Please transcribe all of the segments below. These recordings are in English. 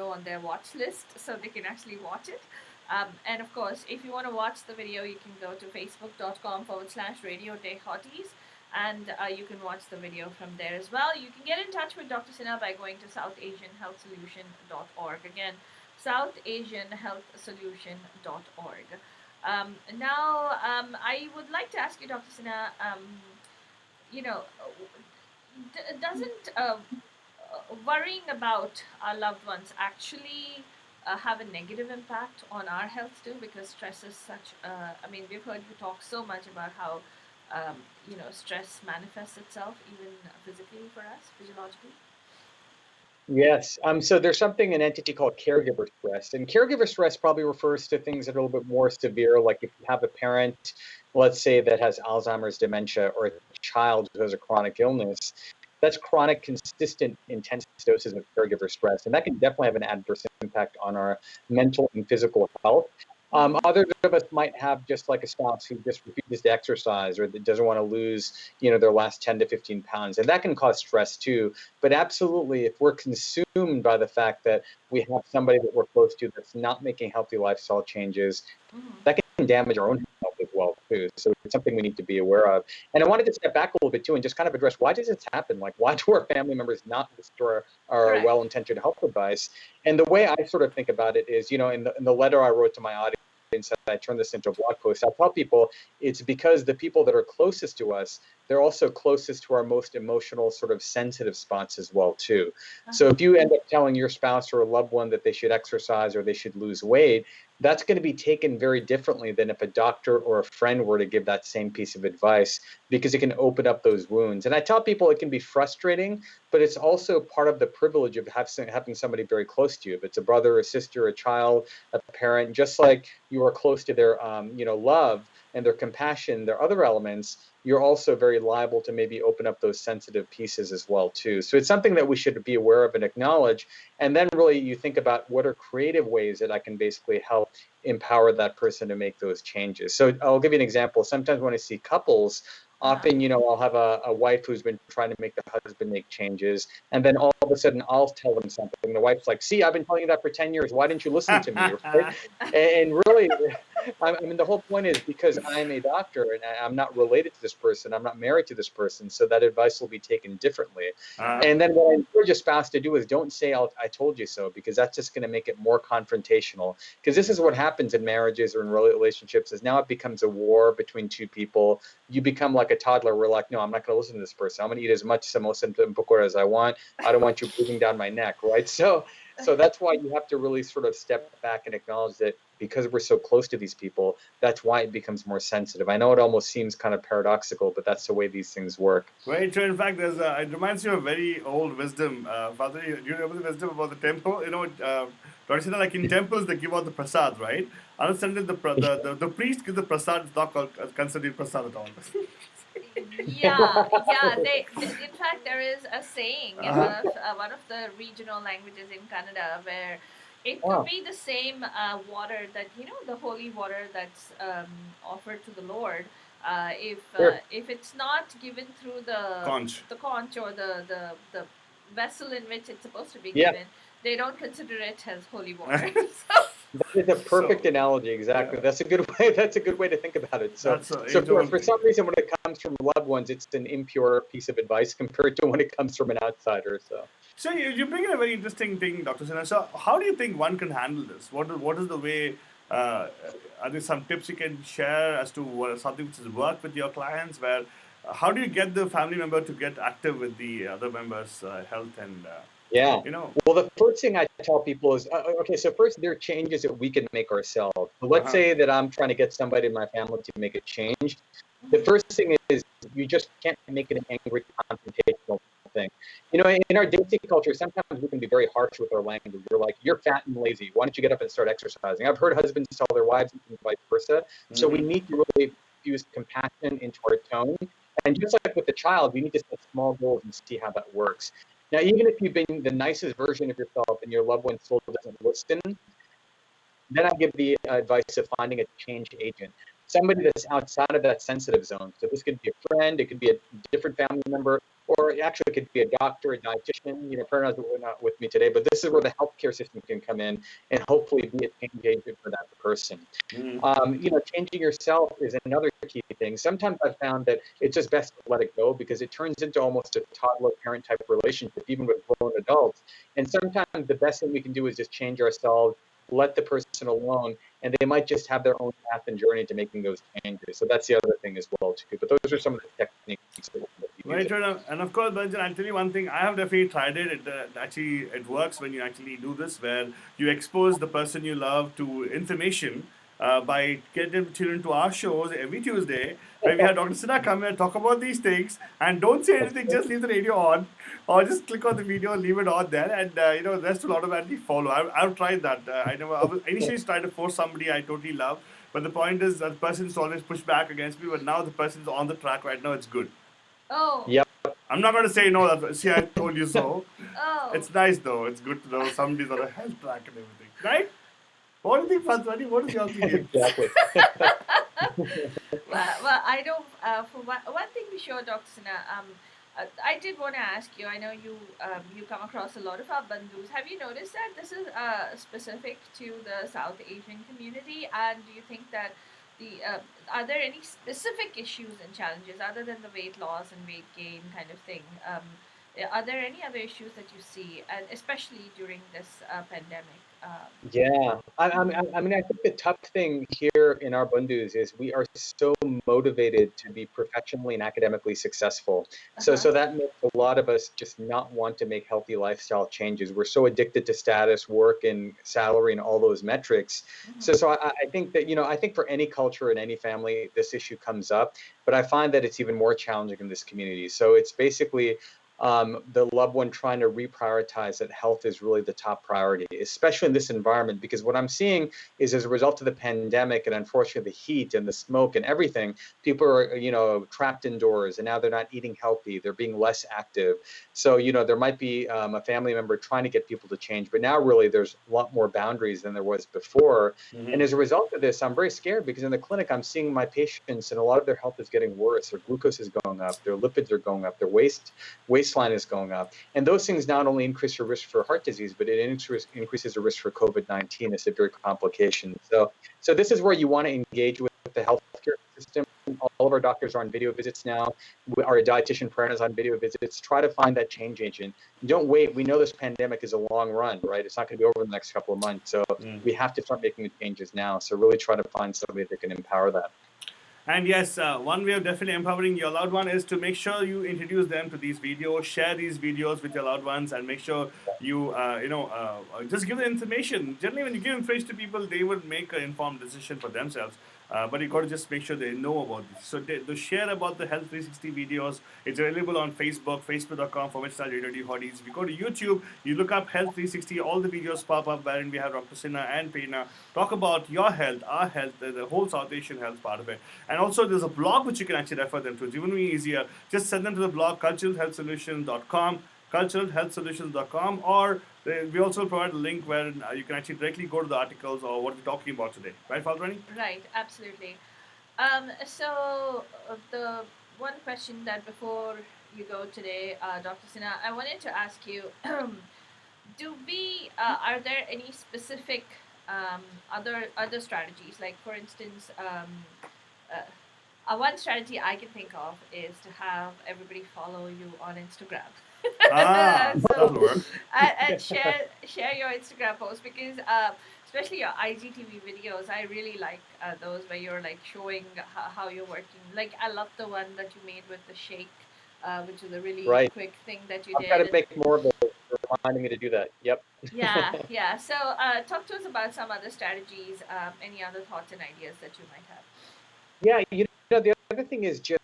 on their watch list so they can actually watch it. And of course, if you want to watch the video, you can go to facebook.com/Radio Day Hotties, and you can watch the video from there as well. You can get in touch with Dr. Sinha by going to southasianhealthsolution.org. Again, southasianhealthsolution.org. I would like to ask you, Dr. Sinha, you know, doesn't worrying about our loved ones actually have a negative impact on our health too? Because stress is such. I mean, we've heard you talk so much about how stress manifests itself even physically for us, physiologically. Yes. So there's an entity called caregiver stress. And caregiver stress probably refers to things that are a little bit more severe, like if you have a parent, let's say, that has Alzheimer's, dementia, or a child who has a chronic illness. That's chronic, consistent, intense doses of caregiver stress. And that can definitely have an adverse impact on our mental and physical health. Others of us might have just like a spouse who just refuses to exercise or that doesn't want to lose, their last 10 to 15 pounds. And that can cause stress too. But absolutely, if we're consumed by the fact that we have somebody that we're close to that's not making healthy lifestyle changes, that can damage our own health as well too. So it's something we need to be aware of. And I wanted to step back a little bit too and just kind of address, why does this happen? Like, why do our family members not listen to our well-intentioned health advice? And the way I sort of think about it is, in the letter I wrote to my audience, I turned this into a blog post. I tell people it's because the people that are closest to us, they're also closest to our most emotional, sort of sensitive spots as well too. So if you end up telling your spouse or a loved one that they should exercise or they should lose weight, that's going to be taken very differently than if a doctor or a friend were to give that same piece of advice, because it can open up those wounds. And I tell people it can be frustrating, but it's also part of the privilege of having somebody very close to you. If it's a brother, a sister, a child, a parent, just like you are close to their love and their compassion, their other elements, you're also very liable to maybe open up those sensitive pieces as well too. So it's something that we should be aware of and acknowledge. And then really you think about, what are creative ways that I can basically help empower that person to make those changes. So I'll give you an example. Sometimes when I see couples, often, I'll have a wife who's been trying to make the husband make changes, and then all of a sudden I'll tell them something. The wife's like, "See, I've been telling you that for 10 years. Why didn't you listen to me?" Right? And really, I mean, the whole point is, because I'm a doctor and I'm not related to this person, I'm not married to this person, so that advice will be taken differently. And then what I encourage a spouse to do is, don't say, "I told you so," because that's just going to make it more confrontational. Because this is what happens in marriages or in relationships, is now it becomes a war between two people. You become like a toddler. We're like, "No, I'm not going to listen to this person. I'm going to eat as much samosa and pakora as I want. I don't want you breathing down my neck," right? So that's why you have to really sort of step back and acknowledge that, because we're so close to these people, that's why it becomes more sensitive. I know it almost seems kind of paradoxical, but that's the way these things work. Very true. In fact, it reminds me of very old wisdom. Father, do you remember the wisdom about the temple? Dr. Sinha, like in temples, they give out the prasad, right? Understanding the priest gives the prasad, is not called considered prasad at all. In fact, there is a saying in one of the regional languages in Canada, where it could be the same water that, the holy water that's offered to the Lord. If it's not given through the conch or the vessel in which it's supposed to be given, they don't consider it as holy water. That is a perfect analogy. Exactly. Yeah. That's a good way. That's a good way to think about it. So for some reason, when it comes from loved ones, it's an impure piece of advice compared to when it comes from an outsider. So you bring in a very interesting thing, Dr. Sinha. So how do you think one can handle this? What is the way? Are there some tips you can share as to something which has worked with your clients? Where how do you get the family member to get active with the other members' health and Well, the first thing I tell people is, okay, so first, there are changes that we can make ourselves. So let's say that I'm trying to get somebody in my family to make a change. The first thing is, you just can't make it an angry, confrontational thing. In our dating culture, sometimes we can be very harsh with our language. We're like, "You're fat and lazy. Why don't you get up and start exercising?" I've heard husbands tell their wives and vice versa. So we need to really infuse compassion into our tone. And just like with the child, we need to set small goals and see how that works. Now, even if you've been the nicest version of yourself and your loved one still doesn't listen, then I give the advice of finding a change agent, somebody that's outside of that sensitive zone. So this could be a friend, it could be a different family member, or actually it could be a doctor, a dietitian. Parents are not with me today, but this is where the healthcare system can come in and hopefully be a change agent for that person. Mm. Changing yourself is another key thing. Sometimes I've found that it's just best to let it go because it turns into almost a toddler parent type relationship, even with grown adults. And sometimes the best thing we can do is just change ourselves, let the person alone, and they might just have their own path and journey to making those changes. So that's the other thing as well too. But those are some of the techniques that we Very use. true. And of course, Benjamin, I'll tell you one thing. I have definitely tried it. Actually, it works when you actually do this, where you expose the person you love to information by getting children to our shows every Tuesday, where we have Dr. Sinha come and talk about these things. And don't say anything, just leave the radio on, or just click on the video, leave it on there, and the rest will automatically follow. I've tried that. I was initially trying to force somebody I totally love, but the point is that the person's always pushed back against me. But now the person's on the track right now. It's good. Oh. Yep. I'm not going to say no. See, I told you so. Oh. It's nice though. It's good to know somebody's on a health track and everything, right? What do you think, Fanswani? What is your opinion? Exactly. Well, I don't. For one thing, be sure, Dr. Sinha. I did want to ask you. I know you come across a lot of our bandhus. Have you noticed that this is specific to the South Asian community? And do you think that are there any specific issues and challenges other than the weight loss and weight gain kind of thing? Are there any other issues that you see, and especially during this pandemic? Yeah, I think the tough thing here in our Bundus is we are so motivated to be professionally and academically successful. So, Uh-huh. so that makes a lot of us just not want to make healthy lifestyle changes. We're so addicted to status, work, and salary, and all those metrics. So, Mm-hmm. so I think that I think for any culture and any family, this issue comes up. But I find that it's even more challenging in this community. So it's basically the loved one trying to reprioritize that health is really the top priority, especially in this environment. Because what I'm seeing is as a result of the pandemic and unfortunately the heat and the smoke and everything, people are, trapped indoors and now they're not eating healthy. They're being less active. So, there might be a family member trying to get people to change, but now really there's a lot more boundaries than there was before. And Mm-hmm. as a result of this, I'm very scared because in the clinic, I'm seeing my patients and a lot of their health is getting worse. Their glucose is going up, their lipids are going up, their waistline is going up. And those things not only increase your risk for heart disease, but it increases the risk for COVID-19, a severe complication. So this is where you want to engage with the healthcare system. All of our doctors are on video visits now. Our dietitian partner is on video visits. Try to find that change agent. Don't wait. We know this pandemic is a long run, right? It's not going to be over in the next couple of months. So we have to start making the changes now. So really try to find somebody that can empower that. And yes, one way of definitely empowering your loved one is to make sure you introduce them to these videos, share these videos with your loved ones, and make sure you, just give the information. Generally, when you give information to people, they would make an informed decision for themselves. But you got to just make sure they know about this. So to share about the Health 360 videos, it's available on Facebook, facebook.com/radio-hotties. If you go to YouTube, you look up Health 360, all the videos pop up wherein we have Dr. Sinha and Peena talk about your health, our health, the whole South Asian health part of it. And also there's a blog which you can actually refer them to. It's even easier. Just send them to the blog culturalhealthsolutions.com, culturalhealthsolutions.com, or we also provide a link where you can actually directly go to the articles or what we're talking about today. Right, Faldrani? Right, absolutely. The one question that before you go today, Dr. Sinha, I wanted to ask you: are there any specific other strategies? Like, for instance, one strategy I can think of is to have everybody follow you on Instagram. That'll So work. and share your Instagram posts, because especially your IGTV videos, I really like those where you're like showing how you're working. Like, I love the one that you made with the shake, which is a really Right. quick thing that you I've got to did. make more of those. Reminding me to do that. Yep. Yeah. So talk to us about some other strategies, any other thoughts and ideas that you might have. Yeah, the other thing is just,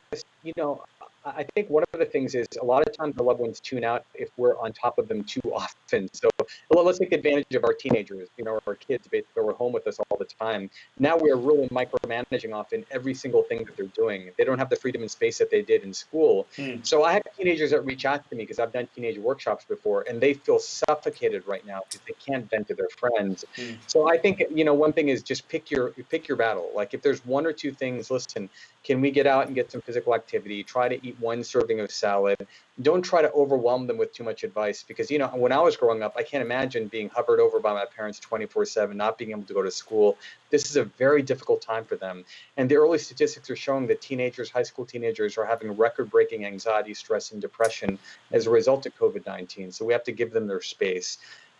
I think one of the things is a lot of times the loved ones tune out if we're on top of them too often. So let's take advantage of our teenagers, our kids basically are home with us all the time. Now we are really micromanaging often every single thing that they're doing. They don't have the freedom and space that they did in school. Hmm. So I have teenagers that reach out to me because I've done teenage workshops before, and they feel suffocated right now because they can't vent to their friends. Hmm. So I think, one thing is just pick your battle. Like if there's one or two things, listen, can we get out and get some physical activity? Try to eat one serving of salad. don't try to overwhelm them with too much advice, because, you know, when I was growing up, I can't imagine being hovered over by my parents 24/7, not being able to go to school. This is a very difficult time for them. And the early statistics are showing that teenagers, high school teenagers, are having record-breaking anxiety, stress, and depression as a result of COVID-19. So we have to give them their space.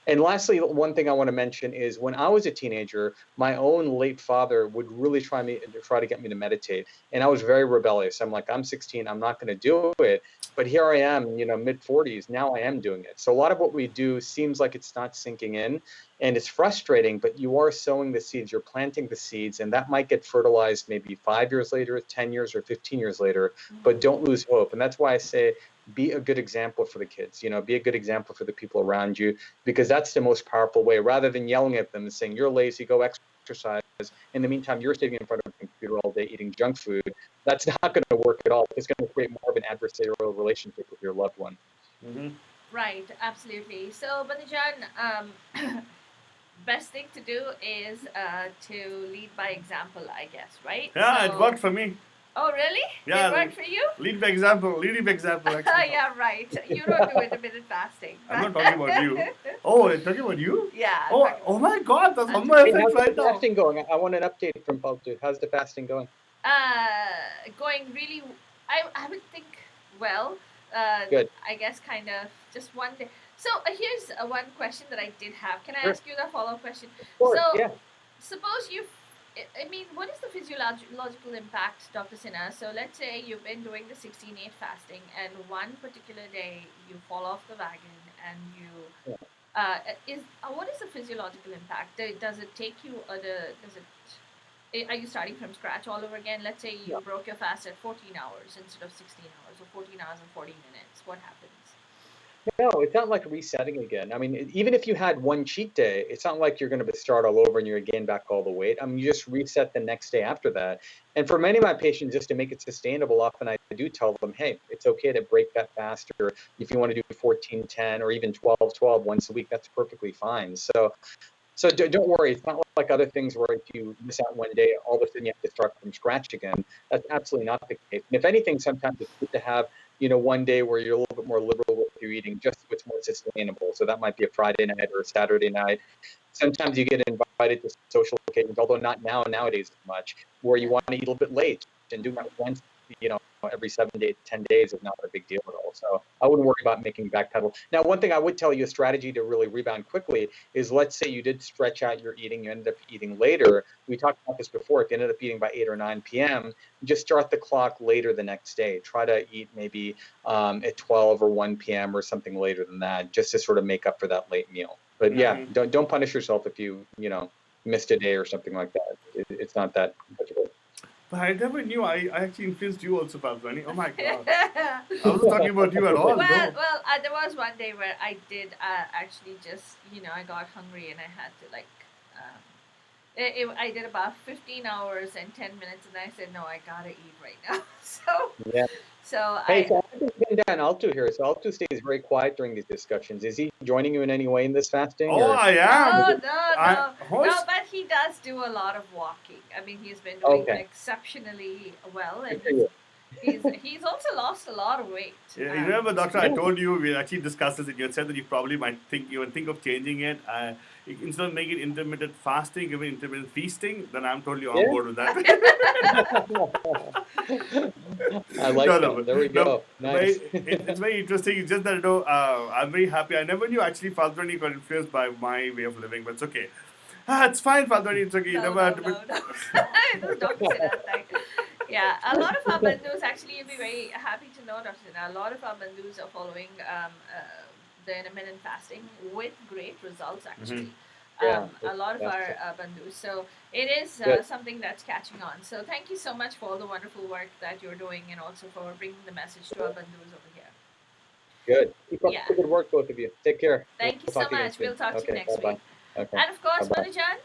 And lastly, one thing I want to mention is when I was a teenager, my own late father would really try to get me to meditate. And I was very rebellious. I'm like, I'm 16, I'm not going to do it. But here I am, you know, mid 40s. Now I am doing it. So a lot of what we do seems like it's not sinking in, and it's frustrating, but you are sowing the seeds, you're planting the seeds, and that might get fertilized maybe 5 years later, 10 years, or 15 years later. But don't lose hope. And that's why I say, be a good example for the kids, you know, be a good example for the people around you, because that's the most powerful way, rather than yelling at them and saying, you're lazy, go exercise. In the meantime, you're sitting in front of a computer all day eating junk food. That's not going to work at all. It's going to create more of an adversarial relationship with your loved one. Mm-hmm. Right, absolutely. So, Banajan, best thing to do is to lead by example, I guess, right? Yeah, So, it worked for me. Oh, really? Yeah, It worked for you? leading by example, actually. Yeah, right. You don't do intermittent fasting. I'm not talking about you. Oh, you're talking about you? Yeah. Oh my God, that's on my Hey, effect how's right the now. fasting going? I want an update from Paltu. How's the fasting going? Going really, I would think, well, Good. I guess kind of just one day. So here's one question that I did have. Can I Sure. ask you the follow-up question? Of course, So, yeah. suppose I mean, what is the physiological impact, Dr. Sinha? So let's say you've been doing the 16/8 fasting, and one particular day you fall off the wagon, and you what is the physiological impact? Does it take you? Are you starting from scratch all over again? Let's say you broke your fast at 14 hours instead of 16 hours, or 14 hours and 40 minutes. What happens? No, it's not like resetting again. I mean, even if you had one cheat day, it's not like you're going to start all over and you're gain back all the weight. I mean, you just reset the next day after that. And for many of my patients, just to make it sustainable, often I do tell them, hey, it's okay to break that fast, or if you want to do 14/10 or even 12/12 once a week, that's perfectly fine. So don't worry. It's not like other things where if you miss out one day, all of a sudden you have to start from scratch again. That's absolutely not the case. And if anything, sometimes it's good to have, you know, one day where you're a little bit more liberal with your eating, just so it's more sustainable. So that might be a Friday night or a Saturday night. Sometimes you get invited to social occasions, although not nowadays as much, where you want to eat a little bit late, and doing that once, you know, every 7 to 10 days is not a big deal at all. So I wouldn't worry about making backpedal. Now, one thing I would tell you, a strategy to really rebound quickly is, let's say you did stretch out your eating, you ended up eating later. We talked about this before. If you ended up eating by 8 or 9 p.m., just start the clock later the next day. Try to eat maybe at 12 or 1 p.m. or something later than that, just to sort of make up for that late meal. But yeah, don't punish yourself if you missed a day or something like that. It's not that difficult. But I never knew. I actually influenced you also, Falconi. Oh my God. I wasn't talking about you at all. Well, No. there was one day where I did actually just, I got hungry and I had to like, I did about 15 hours and 10 minutes, and I said, no, I gotta eat right now. Yeah. So Hey, so I think pin down Altu here. So Altu stays very quiet during these discussions. Is he joining you in any way in this fasting? Oh, or? I am. No, but he does do a lot of walking. I mean, he's been doing exceptionally well, and he's also lost a lot of weight. Yeah, you remember, Doctor, I told you, we actually discussed this, and you had said that you probably might think of changing it. Instead of making intermittent fasting, give it intermittent feasting, then I'm totally on board with that. I like that. There we go. Nice. It's very interesting. It's just that, I'm very happy. I never knew actually Falconi got influenced by my way of living, but it's okay. It's fine, Falconi. It's okay. You never had to be... Yeah, a lot of our bandus, actually, you'll be very happy to know, Dr. Sinha, a lot of our bandus are following the intermittent fasting with great results, actually. A lot of our bandus. So it is something that's catching on. So thank you so much for all the wonderful work that you're doing, and also for bringing the message to our bandus over here. Good. Keep up the good work, both of you. Take care. Thank you so much. We'll talk to you next week. Okay. And of course, Manajan,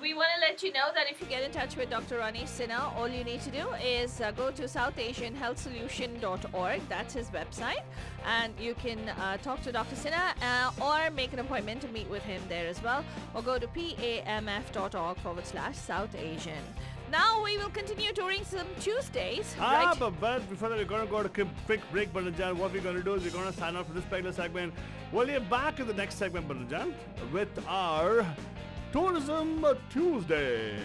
We want to let you know that if you get in touch with Dr. Ronnie Sinha, all you need to do is go to southasianhealthsolution.org. That's his website. And you can talk to Dr. Sinha or make an appointment to meet with him there as well. Or go to pamf.org/South Asian. Now we will continue touring some Tuesdays. Right? But before that, we're going to go to a quick break, Balajan. What we're going to do is we're going to sign off for this particular segment. We'll be back in the next segment, Balajan, with our Tourism Tuesday.